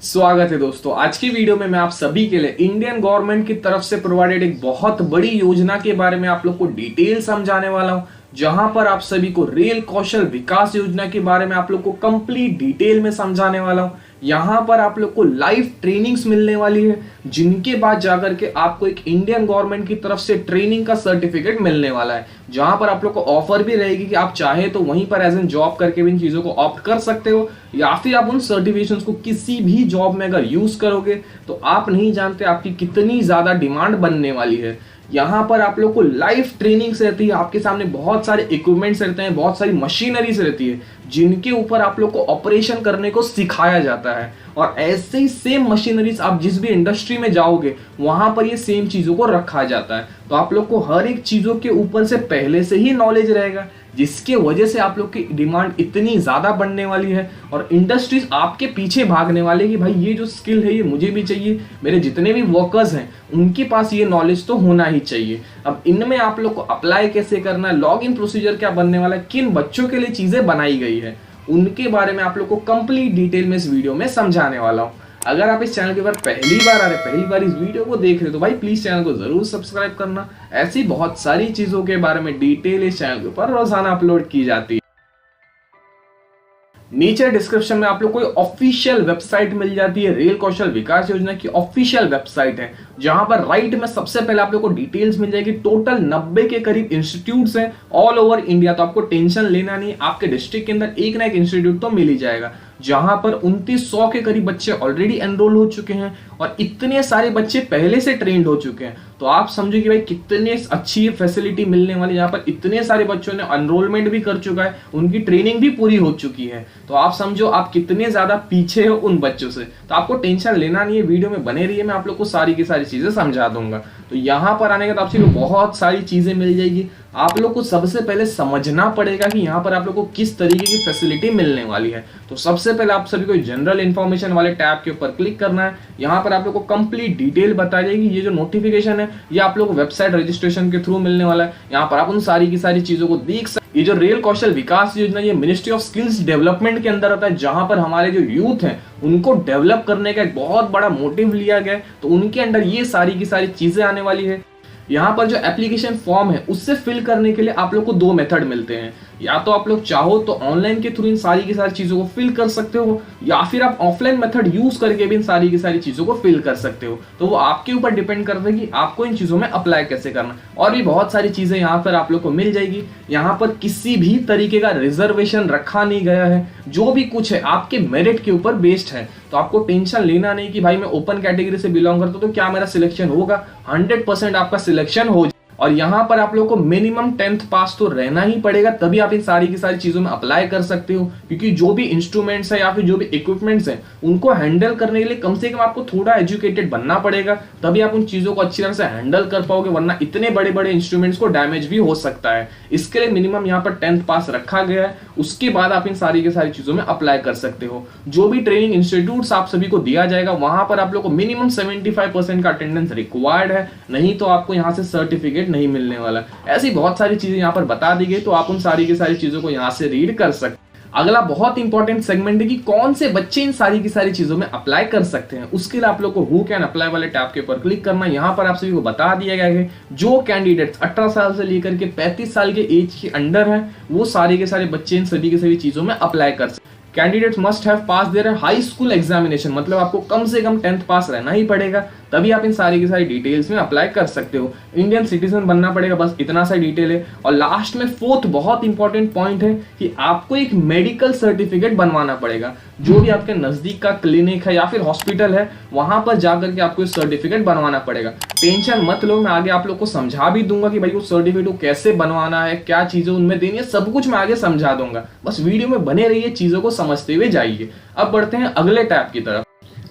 स्वागत है दोस्तों। आज की वीडियो में मैं आप सभी के लिए इंडियन गवर्नमेंट की तरफ से प्रोवाइडेड एक बहुत बड़ी योजना के बारे में आप लोग को डिटेल समझाने वाला हूं, जहां पर आप सभी को रेल कौशल विकास योजना के बारे में आप लोग को कंप्लीट डिटेल में समझाने वाला हूं। यहां पर आप लोग को लाइव ट्रेनिंग्स मिलने वाली है, जिनके बाद जाकर के आपको एक इंडियन गवर्नमेंट की तरफ से ट्रेनिंग का सर्टिफिकेट मिलने वाला है, जहां पर आप लोग को ऑफर भी रहेगी कि आप चाहे तो वहीं पर एज एन जॉब करके भी इन चीजों को ऑप्ट कर सकते हो, या फिर आप उन सर्टिफिकेशंस को किसी भी जॉब में अगर यूज करोगे तो आप नहीं जानते आपकी कितनी ज्यादा डिमांड बनने वाली है। यहाँ पर आप लोग को लाइव ट्रेनिंग्स रहती है, आपके सामने बहुत सारे इक्विपमेंट्स रहते हैं, बहुत सारी मशीनरीज रहती है, जिनके ऊपर आप लोग को ऑपरेशन करने को सिखाया जाता है। और ऐसे ही सेम मशीनरीज आप जिस भी इंडस्ट्री में जाओगे वहां पर ये सेम चीजों को रखा जाता है। तो आप लोग को हर एक चीजों के ऊपर से पहले से ही नॉलेज रहेगा, जिसके वजह से आप लोग की डिमांड इतनी ज्यादा बढ़ने वाली है और इंडस्ट्रीज आपके पीछे भागने वाले कि भाई ये जो स्किल है ये मुझे भी चाहिए, मेरे जितने भी वर्कर्स हैं उनके पास ये नॉलेज तो होना ही चाहिए। अब इनमें आप लोग को अप्लाई कैसे करना है, लॉग इन प्रोसीजर क्या बनने वाला है, किन बच्चों के लिए चीजें बनाई गई है, उनके बारे में आप लोग को कंप्लीट डिटेल में इस वीडियो में समझाने वाला हूं। अगर आप इस चैनल के ऊपर पहली बार आ रहे, पहली बार इस वीडियो को देख रहे हो तो भाई प्लीज चैनल को जरूर सब्सक्राइब करना। ऐसी बहुत सारी चीजों के बारे में डिटेल इस चैनल के ऊपर रोजाना अपलोड की जाती है। नीचे डिस्क्रिप्शन में आप लोग को ऑफिशियल वेबसाइट मिल जाती है, रेल कौशल विकास योजना की ऑफिशियल वेबसाइट है, जहां पर राइट में सबसे पहले आप लोग को डिटेल्स मिल जाएगी। टोटल 90 के करीब इंस्टीट्यूट्स हैं ऑल ओवर इंडिया, तो आपको टेंशन लेना नहीं, आपके डिस्ट्रिक्ट के अंदर एक ना एक इंस्टीट्यूट तो मिल ही जाएगा, जहां पर 2900 के करीब बच्चे ऑलरेडी एनरोल हो चुके हैं और इतने सारे बच्चे पहले से ट्रेंड हो चुके हैं। तो आप समझो कि भाई कितनी अच्छी फैसिलिटी मिलने वाली, यहाँ पर इतने सारे बच्चों ने एनरोलमेंट भी कर चुका है, उनकी ट्रेनिंग भी पूरी हो चुकी है। तो आप समझो आप कितने ज्यादा पीछे हो उन बच्चों से। तो आपको टेंशन लेना नहीं है, वीडियो में बने रहिए, मैं आप लोग को सारी की सारी चीजें समझा दूंगा। तो यहाँ पर आने के बाद आपसे बहुत सारी चीजें मिल जाएगी। आप लोग को सबसे पहले समझना पड़ेगा कि यहाँ पर आप लोग को किस तरीके की फैसिलिटी मिलने वाली है। तो सबसे पहले आप सभी को जनरल इन्फॉर्मेशन वाले टैब के ऊपर क्लिक करना है। यहाँ पर आप लोग को कंप्लीट डिटेल बता जाएगी। ये जो नोटिफिकेशन है ये आप लोग को वेबसाइट रजिस्ट्रेशन के थ्रू मिलने वाला है। यहाँ पर आप उन सारी की सारी चीजों को देख सकते। ये जो रेल कौशल विकास योजना ये मिनिस्ट्री ऑफ स्किल्स डेवलपमेंट के अंदर आता है, जहां पर हमारे जो यूथ हैं उनको डेवलप करने का एक बहुत बड़ा मोटिव लिया गया है। तो उनके अंडर ये सारी की सारी चीजें आने वाली है। यहाँ पर जो एप्लीकेशन फॉर्म है उससे फिल करने के लिए आप लोग को दो मेथड मिलते हैं। या तो आप लोग चाहो तो ऑनलाइन के थ्रू इन सारी की सारी चीजों को फिल कर सकते हो, या फिर आप ऑफलाइन मेथड यूज करके भी इन सारी की सारी चीजों को फिल कर सकते हो। तो वो आपके ऊपर डिपेंड करता है कि आपको इन चीजों में अप्लाई कैसे करना। और भी बहुत सारी चीजें यहाँ पर आप लोग को मिल जाएगी। यहाँ पर किसी भी तरीके का रिजर्वेशन रखा नहीं गया है, जो भी कुछ है आपके मेरिट के ऊपर बेस्ड है। तो आपको टेंशन लेना नहीं कि भाई मैं ओपन कैटेगरी से बिलोंग करता हूं तो क्या मेरा सिलेक्शन होगा। 100% आपका सिलेक्शन हो। और यहाँ पर आप लोग को मिनिमम 10th पास तो रहना ही पड़ेगा, तभी आप इन सारी की सारी चीजों में अप्लाई कर सकते हो। क्योंकि जो भी इंस्ट्रूमेंट्स है या फिर जो भी इक्विपमेंट्स हैं उनको हैंडल करने के लिए कम से कम आपको थोड़ा एजुकेटेड बनना पड़ेगा, तभी आप उन चीजों को अच्छी तरह से हैंडल कर पाओगे, वरना इतने बड़े बड़े इंस्ट्रूमेंट्स को डैमेज भी हो सकता है। इसके लिए मिनिमम यहाँ पर 10th पास रखा गया है, उसके बाद आप इन सारी की सारी चीजों में अप्लाई कर सकते हो। जो भी ट्रेनिंग इंस्टीट्यूट आप सभी को दिया जाएगा वहां पर आप लोग को मिनिमम 75% का अटेंडेंस रिक्वायर्ड है, नहीं तो आपको यहाँ से सर्टिफिकेट नहीं मिलने वाला। ऐसी बहुत सारी चीजें यहाँ पर बता दी गई, तो आप उन सारी की सारी चीजों को यहाँ से रीड कर सकते। अगला बहुत इंपॉर्टेंट सेगमेंट है कि कौन से बच्चे इन सारी की सारी चीजों में अप्लाई कर सकते हैं। उसके लिए आप लोग को हु कैन अप्लाई वाले टैब के ऊपर क्लिक करना। यहाँ पर आप सभी को बता दिया गया है जो कैंडिडेट्स 18 साल से लेकर के 35 साल के एज के अंडर हैं वो सारे के सारे बच्चे इन सभी की सभी चीजों में अप्लाई कर सकते हैं। Candidates must have pass their high school examination, मतलब आपको कम से कम 10th पास रहना ही पड़ेगा, तभी आप इन सारी की सारी डिटेल्स में अप्लाई कर सकते हो। इंडियन सिटीजन बनना पड़ेगा, बस इतना सा डिटेल है। और लास्ट में फोर्थ बहुत इंपॉर्टेंट पॉइंट है कि आपको एक मेडिकल सर्टिफिकेट बनवाना पड़ेगा। जो भी आपके नजदीक का क्लिनिक है या फिर हॉस्पिटल है वहां पर जाकर के आपको सर्टिफिकेट बनवाना पड़ेगा। टेंशन मत लो, मैं आगे आप लोग को समझा भी दूंगा कि भाई वो सर्टिफिकेट कैसे बनवाना है, क्या चीजें उनमें देनी है, सब कुछ मैं आगे समझा दूंगा। बस वीडियो में बने रहिए, चीजों को समझते हुए जाइए। अब बढ़ते हैं अगले टैब की तरफ।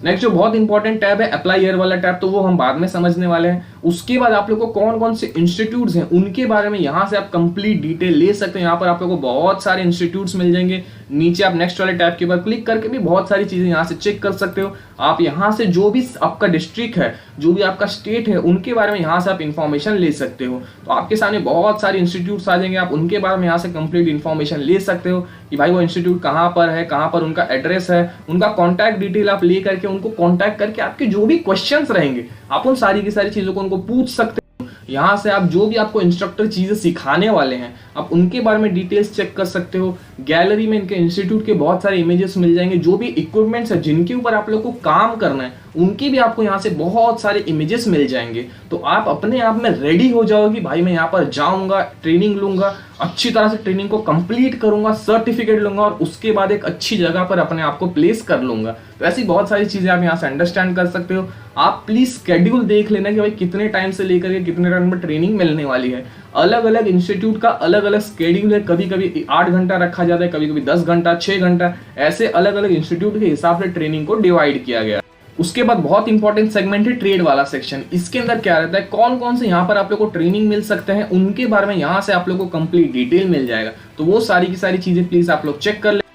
नेक्स्ट जो बहुत इंपॉर्टेंट टैब है अप्लाई ईयर वाला टैब, तो वो हम बाद में समझने वाले हैं। उसके बाद आप लोग को कौन कौन से इंस्टीट्यूट्स हैं उनके बारे में यहाँ से आप कंप्लीट डिटेल ले सकते हैं। यहाँ पर आप लोग को बहुत सारे इंस्टीट्यूट्स मिल जाएंगे। नीचे आप नेक्स्ट वाले टैब के ऊपर क्लिक करके भी बहुत सारी चीजें यहाँ से चेक कर सकते हो। आप यहाँ से जो भी आपका डिस्ट्रिक्ट है, जो भी आपका स्टेट है, उनके बारे में यहाँ से आप इन्फॉर्मेशन ले सकते हो। तो आपके सामने बहुत सारे इंस्टीट्यूट्स आ जाएंगे, आप उनके बारे में यहाँ से कंप्लीट इन्फॉर्मेशन ले सकते हो कि भाई वो इंस्टीट्यूट कहाँ पर है, कहाँ पर उनका एड्रेस है, उनका कॉन्टैक्ट डिटेल आप ले करके उनको कॉन्टैक्ट करके आपके जो भी क्वेश्चंस रहेंगे आप उन सारी की सारी चीजों को उनको पूछ सकते हो। यहाँ से आप जो भी आपको इंस्ट्रक्टर चीजें सिखाने वाले हैं आप उनके बारे में डिटेल्स चेक कर सकते हो। गैलरी में इनके इंस्टीट्यूट के बहुत सारे इमेजेस मिल जाएंगे। जो भी इक्विपमेंट्स है जिनके ऊपर आप लोग को काम करना है उनकी भी आपको यहाँ से बहुत सारे इमेजेस मिल जाएंगे। तो आप अपने आप में रेडी हो जाओ कि भाई मैं यहाँ पर जाऊंगा, ट्रेनिंग लूंगा, अच्छी तरह से ट्रेनिंग को कंप्लीट करूंगा, सर्टिफिकेट लूंगा और उसके बाद एक अच्छी जगह पर अपने आप को प्लेस कर लूंगा। तो ऐसी बहुत सारी चीजें आप यहाँ से अंडरस्टैंड कर सकते हो। आप प्लीज स्केड्यूल देख लेना कि भाई कितने टाइम से लेकर के कितने टाइम में ट्रेनिंग मिलने वाली है। अलग अलग इंस्टीट्यूट का अलग अलग स्केड्यूल है। कभी कभी 8 घंटा रखा जाता है, कभी कभी 10 घंटा, 6 घंटा, ऐसे अलग अलग इंस्टीट्यूट के हिसाब से ट्रेनिंग को डिवाइड किया गया। उसके बाद बहुत इंपॉर्टेंट सेगमेंट है ट्रेड वाला सेक्शन। इसके अंदर क्या रहता है, कौन कौन से यहाँ पर आप लोग को ट्रेनिंग मिल सकते हैं उनके बारे में यहाँ से आप लोग को कंप्लीट डिटेल मिल जाएगा। तो वो सारी की सारी चीजें प्लीज आप लोग चेक कर ले।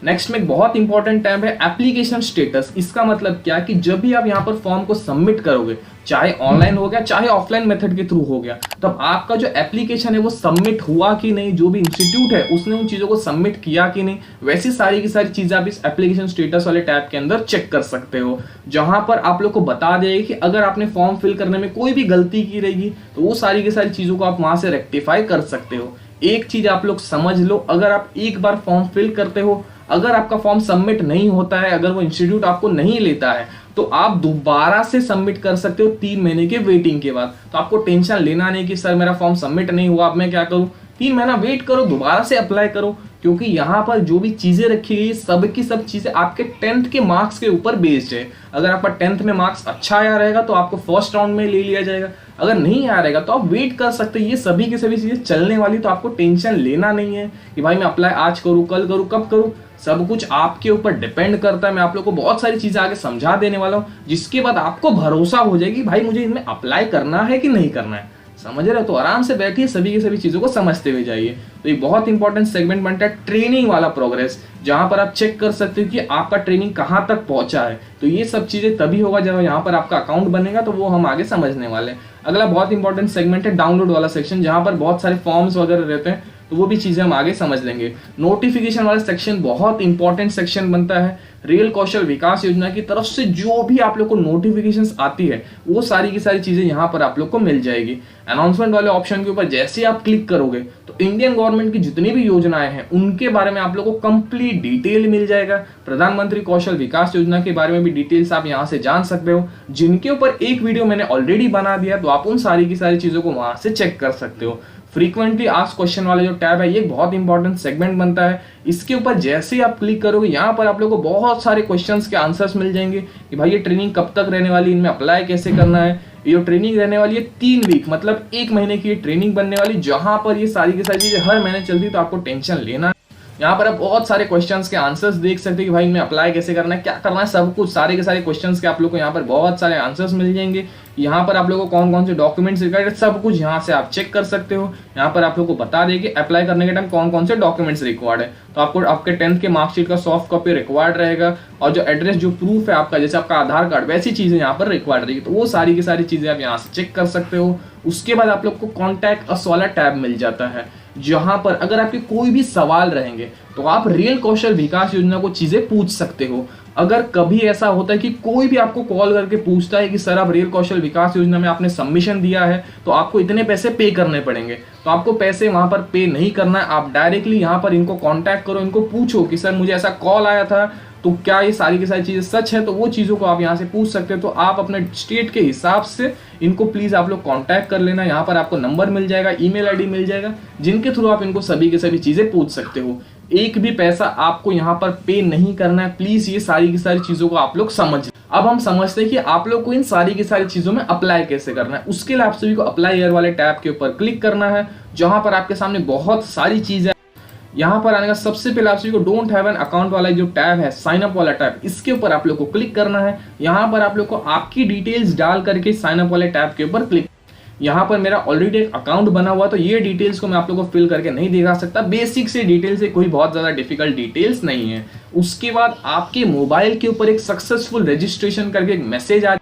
नेक्स्ट में एक बहुत इंपॉर्टेंट टैब है एप्लीकेशन स्टेटस। इसका मतलब क्या कि जब भी आप यहाँ पर फॉर्म को सबमिट करोगे, चाहे ऑनलाइन हो गया चाहे ऑफलाइन मेथड के थ्रू हो गया, तब आपका जो एप्लीकेशन है वो सबमिट हुआ कि नहीं, जो भी इंस्टीट्यूट है उसने उन चीजों को सबमिट किया कि नहीं, वैसी सारी की सारी चीजें आप इस एप्लीकेशन स्टेटस वाले टैब के अंदर चेक कर सकते हो। जहां पर आप लोग को बता देगा कि अगर आपने फॉर्म फिल करने में कोई भी गलती की रहेगी तो वो सारी की सारी चीजों को आप वहां से रेक्टिफाई कर सकते हो। एक चीज आप लोग समझ लो, अगर आप एक बार फॉर्म फिल करते हो, अगर आपका फॉर्म सबमिट नहीं होता है, अगर वो इंस्टीट्यूट आपको नहीं लेता है, तो आप दोबारा से सबमिट कर सकते हो 3 महीने के वेटिंग के बाद। तो आपको टेंशन लेना नहीं कि सर मेरा फॉर्म सबमिट नहीं हुआ, अब मैं क्या करूं। 3 महीना वेट करो, दोबारा से अप्लाई करो, क्योंकि यहाँ पर जो भी चीजें रखी गई सब की सब चीजें आपके 10th के मार्क्स के ऊपर बेस्ड है। अगर आपका 10th में मार्क्स अच्छा आया रहेगा तो आपको फर्स्ट राउंड में ले लिया जाएगा, अगर नहीं आया रहेगा तो आप वेट कर सकते हैं। ये सभी की सभी चीजें चलने वाली, तो आपको टेंशन लेना नहीं है कि भाई मैं अप्लाई आज करूँ, कल करूँ, कब करूँ। सब कुछ आपके ऊपर डिपेंड करता है। मैं आप लोग को बहुत सारी चीजें आगे समझा देने वाला हूँ जिसके बाद आपको भरोसा हो जाएगी भाई मुझे इनमें अप्लाई करना है कि नहीं करना है। समझ रहे हो? तो आराम से बैठिए, सभी की सभी चीजों को समझते हुए जाइए। तो एक बहुत इंपॉर्टेंट सेगमेंट बनता है ट्रेनिंग वाला प्रोग्रेस, जहां पर आप चेक कर सकते हो कि आपका ट्रेनिंग कहां तक पहुंचा है। तो ये सब चीजें तभी होगा जब यहाँ पर आपका अकाउंट बनेगा, तो वो हम आगे समझने वाले हैं। अगला बहुत इंपॉर्टेंट सेगमेंट है डाउनलोड वाला सेक्शन, जहां पर बहुत सारे फॉर्म्स वगैरह रहते हैं, तो वो भी चीजें हम आगे समझ लेंगे। नोटिफिकेशन वाला सेक्शन बहुत इंपॉर्टेंट सेक्शन बनता है। रेल कौशल विकास योजना की तरफ से जो भी आप लोग को नोटिफिकेशंस आती है वो सारी की सारी चीजें यहाँ पर आप लोग को मिल जाएगी। अनाउंसमेंट वाले ऑप्शन के ऊपर जैसे आप क्लिक करोगे तो इंडियन गवर्नमेंट की जितनी भी योजनाएं हैं उनके बारे में आप लोग को कंप्लीट डिटेल मिल जाएगा। प्रधानमंत्री कौशल विकास योजना के बारे में भी डिटेल्स आप यहाँ से जान सकते हो, जिनके ऊपर एक वीडियो मैंने ऑलरेडी बना दिया, तो आप उन सारी की सारी चीजों को वहां से चेक कर सकते हो। फ्रीक्वेंटली आस्क्ड क्वेश्चन वाला जो टैब है ये बहुत इंपॉर्टेंट सेगमेंट बनता है। इसके ऊपर जैसे ही आप क्लिक करोगे यहाँ पर आप लोगों को बहुत सारे क्वेश्चंस के आंसर्स मिल जाएंगे कि भाई ये ट्रेनिंग कब तक रहने वाली, इनमें अप्लाई कैसे करना है। ये ट्रेनिंग रहने वाली है 3 वीक, मतलब 1 महीने की ये ट्रेनिंग बनने वाली, जहां पर ये सारी की सारी चीजें हर महीने चलती है। तो आपको टेंशन लेना है। यहाँ पर आप बहुत सारे क्वेश्चंस के आंसर्स देख सकते हैं कि भाई इनमें अप्लाई कैसे करना है, क्या करना है, सब कुछ सारे के सारे क्वेश्चंस के आप लोग को यहाँ पर बहुत सारे आंसर्स मिल जाएंगे। यहाँ पर आप लोगों को कौन कौन से डॉक्यूमेंट्स रिक्वायर्ड है सब कुछ यहाँ से आप चेक कर सकते हो। यहाँ पर आप लोग को बता दें कि अप्लाई करने के टाइम कौन कौन से डॉक्यूमेंट्स रिक्वायर्ड है। तो आपको आपके 10th के मार्कशीट का सॉफ्ट कॉपी रिक्वायर्ड रहेगा, और जो एड्रेस जो प्रूफ है आपका, जैसे आपका आधार कार्ड, वैसी चीजें यहाँ पर रिक्वायर्ड रहेगी। तो वो सारी की सारी चीजें आप यहाँ से चेक कर सकते हो। उसके बाद आप लोग को कॉन्टैक्ट अस वाला टैब मिल जाता है, जहां पर अगर आपके कोई भी सवाल रहेंगे तो आप रेल कौशल विकास योजना को चीजें पूछ सकते हो। अगर कभी ऐसा होता है कि कोई भी आपको कॉल करके पूछता है कि सर आप रेल कौशल विकास योजना में आपने सबमिशन दिया है तो आपको इतने पैसे पे करने पड़ेंगे, तो आपको पैसे वहां पर पे नहीं करना है। आप डायरेक्टली यहाँ पर इनको कॉन्टैक्ट करो, इनको पूछो कि सर मुझे ऐसा कॉल आया था, तो क्या ये सारी की सारी चीजें सच है। तो वो चीजों को आप यहाँ से पूछ सकते हो। तो आप अपने स्टेट के हिसाब से इनको प्लीज आप लोग कांटेक्ट कर लेना। यहाँ पर आपको नंबर मिल जाएगा, ईमेल आईडी मिल जाएगा, जिनके थ्रू आप इनको सभी के सभी चीजें पूछ सकते हो। एक भी पैसा आपको यहाँ पर पे नहीं करना है। प्लीज ये सारी की सारी चीजों को आप लोग समझ। अब हम समझते हैं कि आप लोग को इन सारी की सारी चीजों में अप्लाई कैसे करना है। उसके लिए आप सभी को अप्लाई हियर वाले टैब के ऊपर क्लिक करना है, जहां पर आपके सामने बहुत सारी चीजें यहाँ पर आने का सबसे पहले आप सभी को डोंट हैव एन अकाउंट वाला जो टैब है, साइन अप वाला टैब, इसके ऊपर आप लोग को क्लिक करना है। यहाँ पर आप लोग को आपकी डिटेल्स डाल करके साइन अप वाले टैब के ऊपर क्लिक। यहाँ पर मेरा ऑलरेडी एक अकाउंट बना हुआ, तो ये डिटेल्स को मैं आप लोगों को फिल करके नहीं दिखा सकता। बेसिक से डिटेल्स है, कोई बहुत ज्यादा डिफिकल्ट डिटेल्स नहीं है। उसके बाद आपके मोबाइल के ऊपर एक सक्सेसफुल रजिस्ट्रेशन करके एक मैसेज आ,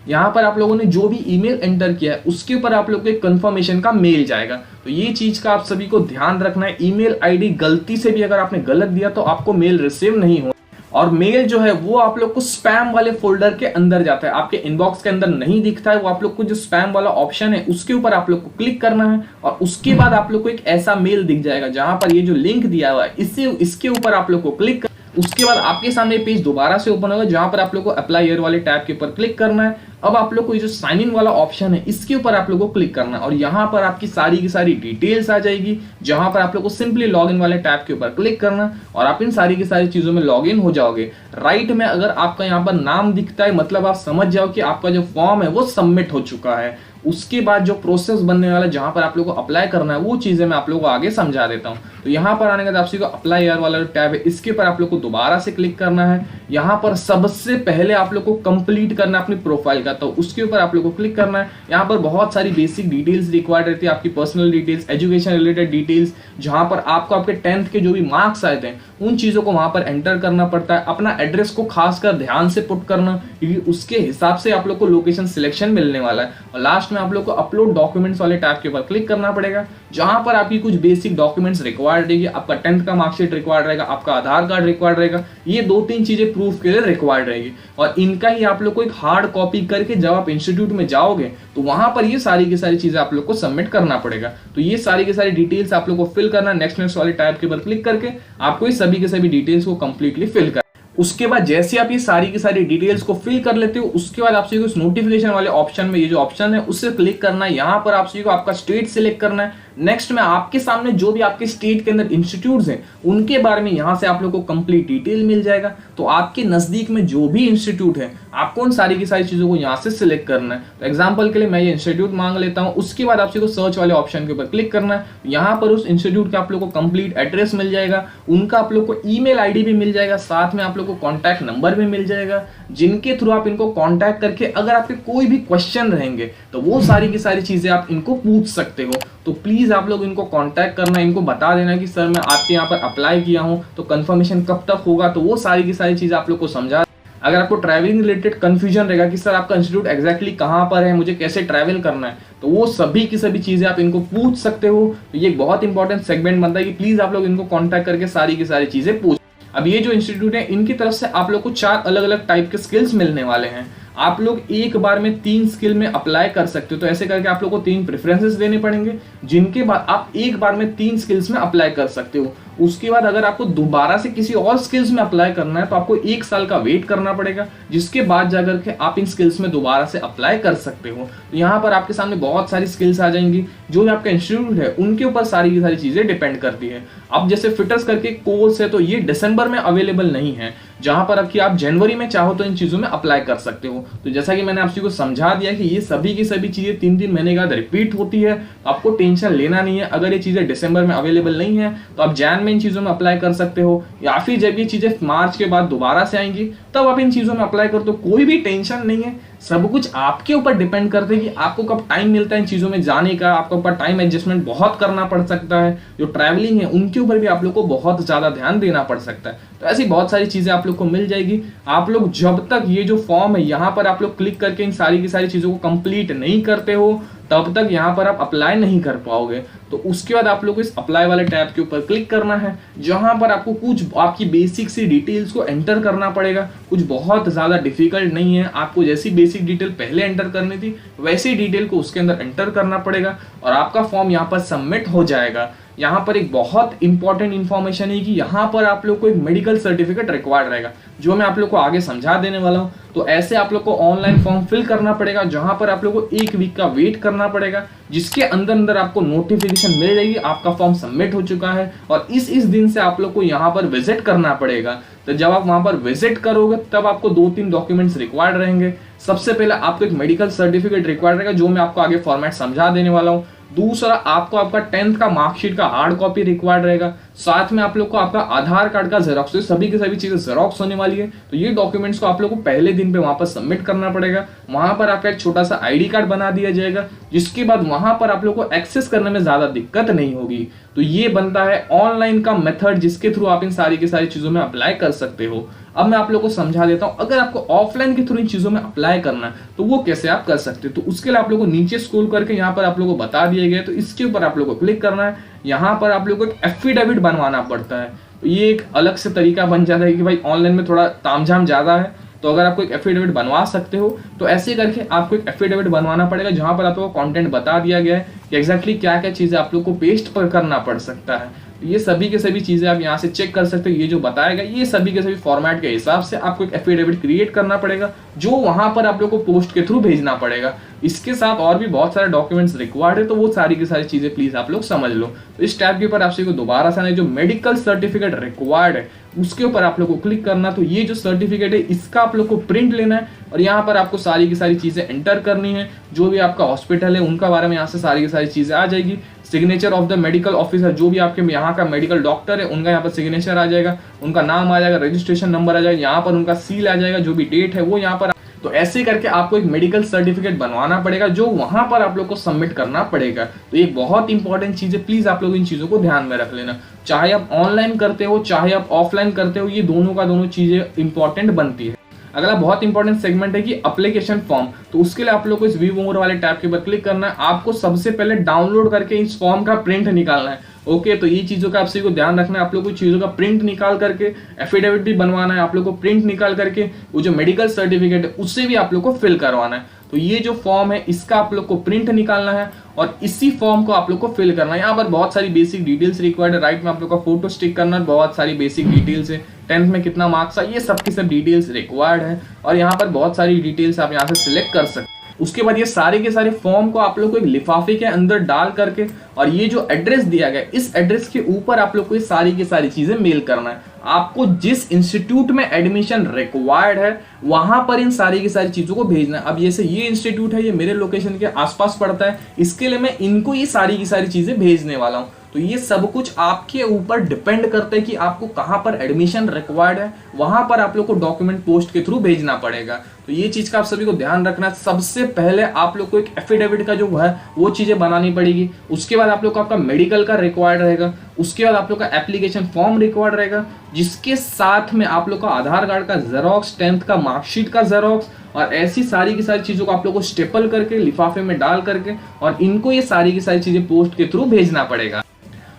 यहाँ पर आप लोगों ने जो भी ईमेल एंटर किया है उसके ऊपर आप लोग को एक कंफर्मेशन का मेल जाएगा। तो ये चीज का आप सभी को ध्यान रखना है। ईमेल आईडी गलती से भी अगर आपने गलत दिया तो आपको मेल रिसीव नहीं हो, और मेल जो है वो आप लोग को स्पैम वाले फोल्डर के अंदर जाता है, आपके इनबॉक्स के अंदर नहीं दिखता है। वो आप लोग को जो स्पैम वाला ऑप्शन है उसके ऊपर आप लोग को क्लिक करना है, और उसके बाद आप लोग को एक ऐसा मेल दिख जाएगा जहां पर ये जो लिंक दिया हुआ है इसके ऊपर आप लोग को क्लिक। उसके बाद आपके सामने पेज दोबारा से ओपन होगा जहां पर आप लोग को अप्लाई हियर वाले टैब के ऊपर क्लिक करना है। अब आप लोग को ये जो साइन इन वाला ऑप्शन है इसके ऊपर आप लोग को क्लिक करना है, और यहाँ पर आपकी सारी की सारी डिटेल्स आ जाएगी, जहां पर आप लोग को सिंपली लॉग इन वाले टैब के ऊपर क्लिक करना और आप इन सारी की सारी चीजों में लॉग इन हो जाओगे। राइट में अगर आपका यहाँ पर नाम दिखता है मतलब आप समझ जाओ कि आपका जो फॉर्म है वो सबमिट हो चुका है। उसके बाद जो प्रोसेस बनने वाला जहां पर आप लोगों को अप्लाई करना है वो चीजें मैं आप लोगों को आगे समझा देता हूं। तो यहाँ पर आने के बाद आपसे अप्लाई हियर वाला टैब है इसके ऊपर आप लोग को दोबारा से क्लिक करना है। यहाँ पर सबसे पहले आप लोग को कंप्लीट करना है अपनी प्रोफाइल का, तो उसके ऊपर आप लोग को क्लिक करना है। यहाँ पर बहुत सारी बेसिक डिटेल्स रिक्वायर्ड रहती है, आपकी personal details, education related details, जहां पर आपको आपके 10th के जो भी मार्क्स आए थे उन चीजों को वहां पर एंटर करना पड़ता है। अपना एड्रेस को खासकर ध्यान से पुट करना, क्योंकि उसके हिसाब से आप लोग को लोकेशन सिलेक्शन मिलने वाला है। और लास्ट में आप लोग को अपलोड डॉक्यूमेंट्स वाले टैब के ऊपर क्लिक करना पड़ेगा, जहां पर आपकी कुछ बेसिक डॉक्यूमेंट्स रिक्वायर्ड रहेगी। आपका 10th का मार्कशीट रिक्वायर्ड रहेगा, आपका आधार कार्ड रिक्वायर्ड रहेगा, ये 2-3 चीजें प्रूफ के लिए रिक्वायर्ड रहेगी, और इनका ही आप लोग को एक हार्ड कॉपी करके जब आप इंस्टीट्यूट में जाओगे तो वहां पर ये सारी की सारी चीजें आप लोग को सबमिट करना पड़ेगा। तो ये सारी की सारी डिटेल्स आप लोग को फिल करना, नेक्स्ट वाले टैब के ऊपर क्लिक करके आपको ये सभी के सभी डिटेल्स को कंप्लीटली फिल करना। उसके बाद जैसे आप ये सारी की सारी डिटेल्स को फिल कर लेते हो उसके बाद आपसे उस नोटिफिकेशन वाले ऑप्शन में ये जो ऑप्शन है उससे क्लिक करना है। यहाँ पर आपसे को आपका स्टेट सिलेक्ट करना है। नेक्स्ट में आपके सामने जो भी आपके स्टेट के अंदर इंस्टीट्यूट्स हैं उनके बारे में यहाँ से आप लोग को कंप्लीट डिटेल मिल जाएगा। तो आपके नजदीक में जो भी इंस्टीट्यूट है आपको उन सारी की सारी चीजों को यहाँ से सिलेक्ट करना है। तो एग्जांपल के लिए मैं ये इंस्टीट्यूट मांग लेता हूँ। उसके बाद आपसे को सर्च वाले ऑप्शन के ऊपर क्लिक करना है। यहाँ पर उस इंस्टीट्यूट का आप लोग को कंप्लीट एड्रेस मिल जाएगा, उनका आप लोग को ईमेल आईडी भी मिल जाएगा, साथ में आप लोग को कॉन्टैक्ट नंबर भी मिल जाएगा, जिनके थ्रू आप इनको कॉन्टैक्ट करके अगर आपके कोई भी क्वेश्चन रहेंगे तो वो सारी की सारी चीजें आप इनको पूछ सकते हो। तो प्लीज आप लोग इनको कांटेक्ट करना, इनको बता देना कि सर मैं आपके यहाँ पर अप्लाई किया हूँ तो कंफर्मेशन कब तक होगा, तो वो सारी की सारी चीजें आप लोग को समझा। अगर आपको ट्रैवलिंग रिलेटेड कंफ्यूजन रहेगा कि सर आपका इंस्टीट्यूट एग्जैक्टली कहाँ पर है, मुझे कैसे ट्रैवल करना है, तो वो सभी की सभी चीजें आप इनको पूछ सकते हो। तो ये एक बहुत इंपॉर्टेंट सेगमेंट बनता है कि प्लीज आप लोग इनको कॉन्टैक्ट करके सारी की सारी चीजें पूछ। अब ये जो इंस्टीट्यूट है इनकी तरफ से आप लोग को 4 अलग अलग टाइप के स्किल्स मिलने वाले हैं। आप लोग एक बार में 3 स्किल में अप्लाई कर सकते हो। तो ऐसे करके आप लोग को 3 प्रेफरेंसेस देने पड़ेंगे, जिनके बाद आप एक बार में 3 स्किल्स में अप्लाई कर सकते हो। उसके बाद अगर आपको दोबारा से किसी और स्किल्स में अप्लाई करना है तो आपको 1 साल का वेट करना पड़ेगा, जिसके बाद जाकर के आप इन स्किल्स में दोबारा से अप्लाई कर सकते हो। तो यहाँ पर आपके सामने बहुत सारी स्किल्स आ जाएंगी, जो भी आपका इंस्टीट्यूट है उनके ऊपर सारी की सारी चीजें डिपेंड करती है। अब जैसे फिटर्स करके कोर्स है तो ये दिसंबर में अवेलेबल नहीं है, जहां पर अब कि आप जनवरी में चाहो तो इन चीजों में अप्लाई कर सकते हो। तो जैसा कि मैंने आपको समझा दिया कि ये सभी की सभी चीजें 3-3 महीने के बाद रिपीट होती है, तो आपको टेंशन लेना नहीं है। अगर ये चीजें दिसंबर में अवेलेबल नहीं है तो आप जैन में इन चीजों में अप्लाई कर सकते हो, या फिर जब ये चीजें मार्च के बाद दोबारा से आएंगी तब आप इन चीजों में अप्लाई कर दो। कोई भी टेंशन नहीं है, सब कुछ आपके ऊपर डिपेंड करता है कि आपको कब टाइम मिलता है इन चीजों में जाने का। आपको ऊपर टाइम एडजस्टमेंट बहुत करना पड़ सकता है, जो ट्रैवलिंग है उनके ऊपर भी आप लोग को बहुत ज्यादा ध्यान देना पड़ सकता है। तो ऐसी बहुत सारी चीजें आप लोग को मिल जाएगी। आप लोग जब तक ये जो फॉर्म है यहाँ पर आप लोग क्लिक करके इन सारी की सारी चीजों को कंप्लीट नहीं करते हो तब तक यहाँ पर आप अप्लाई नहीं कर पाओगे। तो उसके बाद आप लोग को इस अप्लाई वाले टैब के ऊपर क्लिक करना है, जहां पर आपको कुछ आपकी बेसिक सी डिटेल्स को एंटर करना पड़ेगा। कुछ बहुत ज्यादा डिफिकल्ट नहीं है, आपको जैसी बेसिक डिटेल पहले एंटर करनी थी वैसी डिटेल को उसके अंदर एंटर करना पड़ेगा और आपका फॉर्म यहाँ पर सबमिट हो जाएगा। यहाँ पर एक बहुत इंपॉर्टेंट इंफॉर्मेशन है कि यहाँ पर आप लोग को एक मेडिकल सर्टिफिकेट रिक्वायर्ड रहेगा, जो मैं आप लोग को आगे समझा देने वाला हूँ। तो ऐसे आप लोग को ऑनलाइन फॉर्म फिल करना पड़ेगा, जहां पर आप लोग को 1 वीक का वेट करना पड़ेगा, जिसके अंदर अंदर आपको नोटिफिकेशन मिल जाएगी आपका फॉर्म सबमिट हो चुका है। और इस दिन से आप लोग को यहाँ पर विजिट करना पड़ेगा। तो जब आप वहां पर विजिट करोगे तब आपको 2-3 डॉक्यूमेंट्स रिक्वायर्ड रहेंगे। सबसे पहले आपको एक मेडिकल सर्टिफिकेट रिक्वायर्ड रहेगा, जो मैं आपको आगे फॉर्मेट समझा देने वाला हूँ। दूसरा, आपको आपका 10th का मार्कशीट का हार्ड कॉपी रिक्वायर्ड रहेगा। साथ में आप लोग को आपका आधार कार्ड का जेरोक्स, तो सभी की सभी चीजें जेरोक्स होने वाली है। तो ये डॉक्यूमेंट्स को आप लोग को पहले दिन पे वहां पर सबमिट करना पड़ेगा। वहां पर आपका एक छोटा सा आईडी कार्ड बना दिया जाएगा, जिसके बाद वहां पर आप लोग को एक्सेस करने में ज्यादा दिक्कत नहीं होगी। तो ये बनता है ऑनलाइन का मेथड, जिसके थ्रू आप इन सारी की सारी चीजों में अप्लाई कर सकते हो। अब मैं आप लोग को समझा देता हूं, अगर आपको ऑफलाइन के थ्रू इन चीजों में अप्लाई करना है तो वो कैसे आप कर सकते हो। तो उसके लिए आप लोग को नीचे स्क्रॉल करके यहाँ पर आप लोग को बता दिए गए, तो इसके ऊपर आप लोग को क्लिक करना है। यहाँ पर आप लोग को एक एफिडेविट बनवाना पड़ता है। तो ये एक अलग से तरीका बन जाता है कि भाई ऑनलाइन में थोड़ा तामझाम ज्यादा है, तो अगर आपको एक एफिडेविट बनवा सकते हो तो ऐसे करके आपको एक एफिडेविट बनवाना पड़ेगा, जहां पर आपको कंटेंट बता दिया गया है कि एग्जैक्टली क्या क्या चीजें आप लोग को पेस्ट पर करना पड़ सकता है। ये सभी के सभी चीजें आप यहाँ से चेक कर सकते हो। ये जो बताएगा ये सभी के सभी फॉर्मेट के हिसाब से आपको एक एफिडेविट क्रिएट करना पड़ेगा, जो वहां पर आप लोग को पोस्ट के थ्रू भेजना पड़ेगा। इसके साथ और भी बहुत सारे डॉक्यूमेंट्स रिक्वायर्ड है, तो वो सारी की सारी चीजें प्लीज आप लोग समझ लो। तो इस टैब के ऊपर आपसे को दोबारा से जो मेडिकल सर्टिफिकेट रिक्वायर्ड है उसके ऊपर आप लोग को क्लिक करना। तो ये जो सर्टिफिकेट है इसका आप लोग को प्रिंट लेना है और यहाँ पर आपको सारी की सारी चीजें एंटर करनी है। जो भी आपका हॉस्पिटल है उनका बारे में यहाँ से सारी की सारी चीजें आ जाएगी। Signature of the medical officer, जो भी आपके यहाँ का मेडिकल डॉक्टर है उनका यहाँ पर सिग्नेचर आ जाएगा, उनका नाम आ जाएगा, रजिस्ट्रेशन नंबर आ जाएगा, यहाँ पर उनका सील आ जाएगा, जो भी डेट है वो यहाँ पर। तो ऐसे करके आपको एक मेडिकल सर्टिफिकेट बनवाना पड़ेगा, जो वहां पर आप लोग को सबमिट करना पड़ेगा। तो ये बहुत इंपॉर्टेंट चीज है, प्लीज आप लोग इन चीजों को ध्यान में रख लेना। चाहे आप ऑनलाइन करते हो चाहे आप ऑफलाइन करते हो, ये दोनों का दोनों चीजें इंपॉर्टेंट बनती है। अगला बहुत इंपॉर्टेंट सेगमेंट है कि एप्लीकेशन फॉर्म। तो उसके लिए आप लोग को इस व्यू मोर वाले टैब के ऊपर क्लिक करना है। आपको सबसे पहले डाउनलोड करके इस फॉर्म का प्रिंट निकालना है। ओके, तो ये चीजों का आप सभी को ध्यान रखना है। आप लोग को चीजों का प्रिंट निकाल करके एफिडेविट भी बनवाना है। आप लोग को प्रिंट निकाल करके वो जो मेडिकल सर्टिफिकेट है उससे भी आप लोग को फिल करवाना है। तो ये जो फॉर्म है इसका आप लोग को प्रिंट निकालना है और इसी फॉर्म को आप लोग को फिल करना है। यहाँ पर बहुत सारी बेसिक डिटेल्स रिक्वायर्ड है। राइट में आप लोग का फोटो स्टिक करना है, बहुत सारी बेसिक डिटेल्स है। 10th में कितना मार्क्स है, ये सब की सब डिटेल्स रिक्वायर्ड है और यहाँ पर बहुत सारी डिटेल्स आप यहाँ से सिलेक्ट कर सकते हैं। उसके बाद ये सारे के सारे फॉर्म को आप लोग को एक लिफाफे के अंदर डाल करके और ये जो एड्रेस दिया गया इस एड्रेस के ऊपर आप लोग को ये सारी की सारी चीजें मेल करना है। आपको जिस इंस्टीट्यूट में एडमिशन रिक्वायर्ड है वहां पर इन सारी की सारी चीजों को भेजना है। अब जैसे ये इंस्टीट्यूट है, ये मेरे लोकेशन के आसपास पड़ता है, इसके लिए मैं इनको ये सारी की सारी चीजें भेजने वाला हूँ। तो ये सब कुछ आपके ऊपर डिपेंड करता है कि आपको कहां पर एडमिशन रिक्वायर्ड है, वहां पर आप लोग को डॉक्यूमेंट पोस्ट के थ्रू भेजना पड़ेगा। तो ये चीज का आप सभी को ध्यान रखना है। सबसे पहले आप लोग को एक एफिडेविट का जो है वो चीजें बनानी पड़ेगी। उसके बाद आप लोग को आपका मेडिकल का रिक्वायर्ड रहेगा। उसके बाद आप लोग का एप्लीकेशन फॉर्म रिक्वायर्ड रहेगा, जिसके साथ में आप लोग का आधार कार्ड का जेरोक्स, 10th का मार्कशीट का जेरोक्स और ऐसी सारी की सारी चीजों को आप लोग को स्टेपल करके लिफाफे में डाल करके और इनको ये सारी की सारी चीजें पोस्ट के थ्रू भेजना पड़ेगा।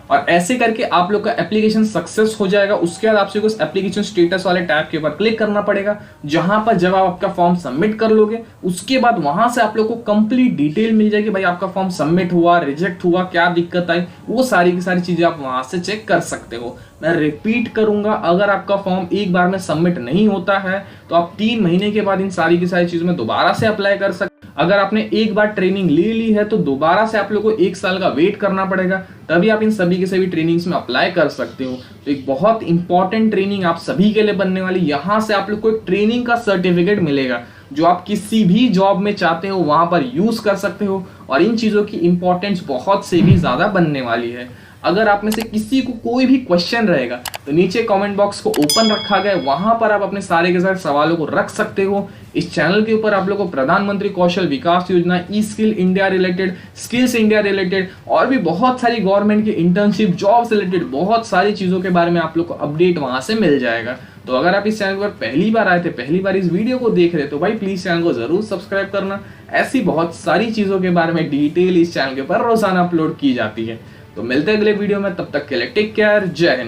और ऐसे करके आप लोग का एप्लीकेशन सक्सेस हो जाएगा। उसके बाद आपसे उस एप्लीकेशन स्टेटस वाले टैब के ऊपर क्लिक करना पड़ेगा, जहां पर जब आप आपका फॉर्म सबमिट कर लोगे उसके बाद वहां से आप लोग को कंप्लीट डिटेल मिल जाएगी। भाई आपका फॉर्म सबमिट हुआ, रिजेक्ट हुआ, क्या दिक्कत आई, वो सारी की सारी चीजें आप वहां से चेक कर सकते हो। मैं रिपीट करूंगा, अगर आपका फॉर्म एक बार में सबमिट नहीं होता है तो आप 3 महीने के बाद इन सारी की सारी चीजों में दोबारा से अप्लाई कर सकते। अगर आपने एक बार ट्रेनिंग ले ली है तो दोबारा से आप लोग को 1 साल का वेट करना पड़ेगा, तभी आप इन सभी के सभी ट्रेनिंग्स में अप्लाई कर सकते हो। तो एक बहुत इंपॉर्टेंट ट्रेनिंग आप सभी के लिए बनने वाली। यहाँ से आप लोग को एक ट्रेनिंग का सर्टिफिकेट मिलेगा जो आप किसी भी जॉब में चाहते हो वहां पर यूज कर सकते हो और इन चीजों की इंपॉर्टेंस बहुत से भी ज्यादा बनने वाली है। अगर आप में से किसी को कोई भी क्वेश्चन रहेगा तो नीचे कमेंट बॉक्स को ओपन रखा गया है, वहां पर आप अपने सारे के सारे सवालों को रख सकते हो। इस चैनल के ऊपर आप लोगों को प्रधानमंत्री Kaushal Vikas Yojana, E skill India related, skills India related और भी बहुत सारी गवर्नमेंट की इंटर्नशिप, जॉब से रिलेटेड बहुत सारी चीजों के बारे में आप लोग को अपडेट वहां से मिल जाएगा। तो अगर आप इस चैनल पर पहली बार आए थे, पहली बार इस वीडियो को देख रहे तो भाई प्लीज चैनल को जरूर सब्सक्राइब करना। ऐसी बहुत सारी चीजों के बारे में डिटेल इस चैनल के ऊपर रोजाना अपलोड की जाती है। तो मिलते हैं अगले वीडियो में, तब तक के लिए टेक केयर, जय हिंद।